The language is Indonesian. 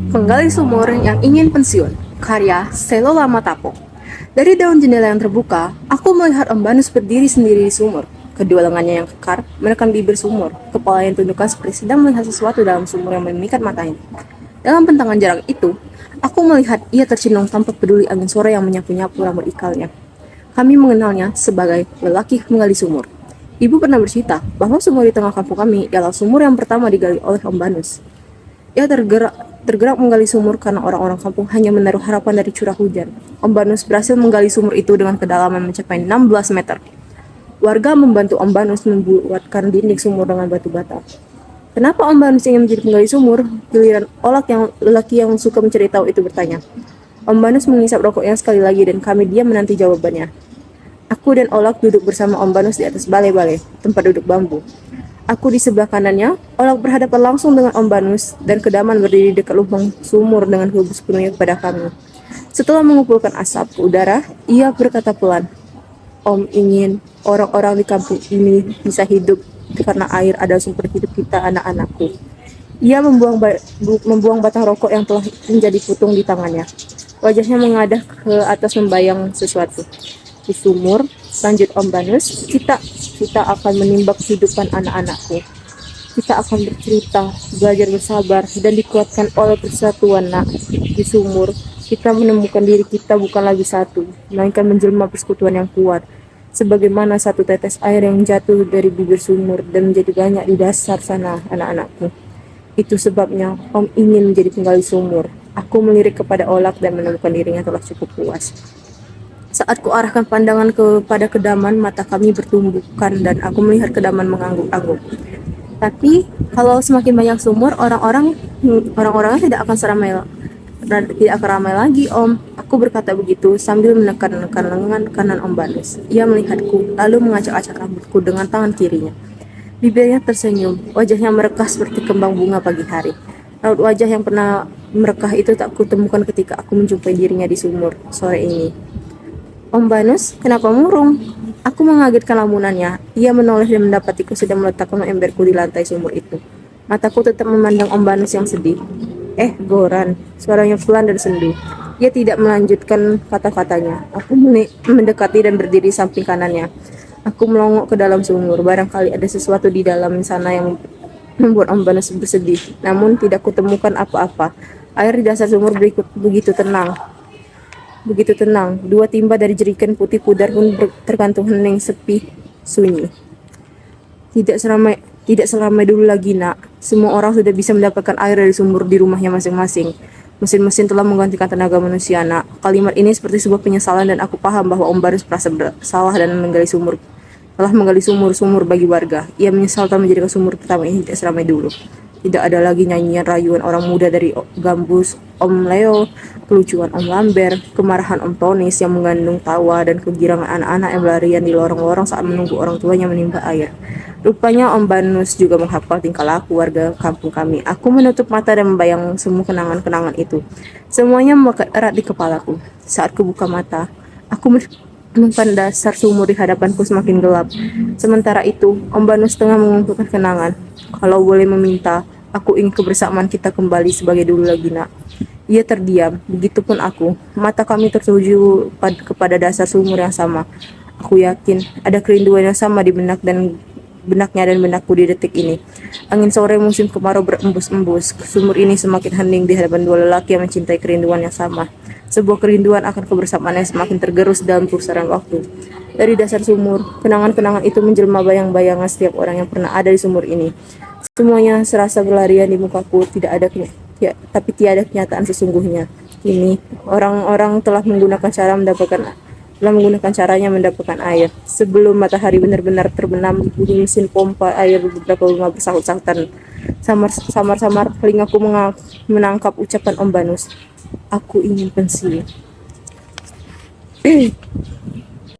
Penggali sumur yang ingin pensiun, karya Selo Lama Tapo. Dari daun jendela yang terbuka, aku melihat Om Banus berdiri sendiri di sumur. Kedua lengannya yang kekar menekan bibir sumur, kepala yang tundukkan seperti sedang melihat sesuatu dalam sumur yang memikat matanya. Dalam bentangan jarak itu, aku melihat ia tercenung tanpa peduli angin sore yang menyapu-nyapu rambut ikalnya. Kami mengenalnya sebagai lelaki menggali sumur. Ibu pernah bercerita bahwa sumur di tengah kampung kami ialah sumur yang pertama digali oleh Om Banus. Ia tergerak menggali sumur karena orang-orang kampung hanya menaruh harapan dari curah hujan. Om Banus berhasil menggali sumur itu dengan kedalaman mencapai 16 meter. Warga membantu Om Banus membuatkan dinding sumur dengan batu bata. Kenapa Om Banus ingin menjadi penggali sumur? Giliran Olak yang lelaki yang suka mencari tahu itu bertanya. Om Banus mengisap rokoknya sekali lagi dan kami diam menanti jawabannya. Aku dan Olak duduk bersama Om Banus di atas balai-balai, tempat duduk bambu. Aku di sebelah kanannya, Olak berhadapan langsung dengan Om Banus, dan Kedaman berdiri dekat lubang sumur dengan tubuh sepenuhnya kepada kami. Setelah mengumpulkan asap ke udara, ia berkata pelan, Om ingin orang-orang di kampung ini bisa hidup karena air adalah sumber hidup kita anak-anakku. Ia membuang batang rokok yang telah menjadi putung di tangannya. Wajahnya mengadah ke atas membayang sesuatu. Di sumur, lanjut Om Banus, kita akan menimba kehidupan anak-anakku. Kita akan bercerita, belajar bersabar, dan dikuatkan oleh persatuan nak. Di sumur, kita menemukan diri kita bukan lagi satu, melainkan menjelma persekutuan yang kuat. Sebagaimana satu tetes air yang jatuh dari bibir sumur dan menjadi banyak di dasar sana, anak-anakku. Itu sebabnya Om ingin menjadi penggali sumur. Aku melirik kepada Olak dan menemukan dirinya telah cukup puas. Saat kuarahkan pandangan kepada Kedaman, mata kami bertumbukan dan aku melihat Kedaman mengangguk-angguk. Tapi kalau semakin banyak sumur, orang-orangnya tidak akan ramai lagi, Om. Aku berkata begitu sambil menekan-nekan lengan kanan Om Banus. Ia melihatku, lalu mengacak-acak rambutku dengan tangan kirinya. Bibirnya tersenyum, wajahnya merekah seperti kembang bunga pagi hari. Raut wajah yang pernah merekah itu tak kutemukan ketika aku menjumpai dirinya di sumur sore ini. Om Banus, kenapa murung? Aku mengagetkan lamunannya. Ia menoleh dan mendapatiku sedang meletakkan emberku di lantai sumur itu. Mataku tetap memandang Om Banus yang sedih. Goran, suaranya pelan dan sendu. Ia tidak melanjutkan kata-katanya. Aku mendekati dan berdiri samping kanannya. Aku melongok ke dalam sumur. Barangkali ada sesuatu di dalam sana yang membuat Om Banus bersedih. Namun tidak kutemukan apa-apa. Air di dasar sumur begitu tenang. Dua timba dari jeriken putih pudar pun tergantung hening sepi sunyi. Tidak seramai dulu lagi nak. Semua orang sudah bisa mendapatkan air dari sumur di rumahnya masing-masing. Mesin-mesin telah menggantikan tenaga manusia nak. Kalimat ini seperti sebuah penyesalan dan aku paham bahwa Om Barus merasa bersalah dan telah menggali sumur bagi warga. Ia menyesal telah menjadikan sumur pertama ini tidak seramai dulu. Tidak ada lagi nyanyian rayuan orang muda dari Gambus, Om Leo, kelucuan Om Lambert, kemarahan Om Tonis yang mengandung tawa dan kegirangan anak-anak yang berlarian di lorong-lorong saat menunggu orang tuanya menimba air. Rupanya Om Banus juga menghafal tingkah laku warga kampung kami. Aku menutup mata dan membayang semua kenangan-kenangan itu. Semuanya melekat erat di kepalaku. Saat kubuka mata, aku menemukan dasar sumur di hadapanku semakin gelap. Sementara itu, Om Banus tengah mengumpulkan kenangan. Kalau boleh meminta, aku ingin kebersamaan kita kembali sebagai dulu lagi nak. Ia terdiam, begitupun aku. Mata kami tertuju kepada dasar sumur yang sama. Aku yakin ada kerinduan yang sama di benaknya dan benakku di detik ini. Angin sore musim kemarau berembus-embus. Sumur ini semakin hening di hadapan dua lelaki yang mencintai kerinduan yang sama. Sebuah kerinduan akan kebersamaan yang semakin tergerus dalam pusaran waktu. Dari dasar sumur, kenangan-kenangan itu menjelma bayang-bayangan setiap orang yang pernah ada di sumur ini. Semuanya serasa berlarian di mukaku, tapi tiada kenyataan sesungguhnya. Kini, orang-orang telah menggunakan caranya mendapatkan air. Sebelum matahari benar-benar terbenam, bunyi mesin pompa air beberapa rumah bersahut-sahutan. Samar-samar telingaku menangkap ucapan Om Banus. Aku ingin pensiun.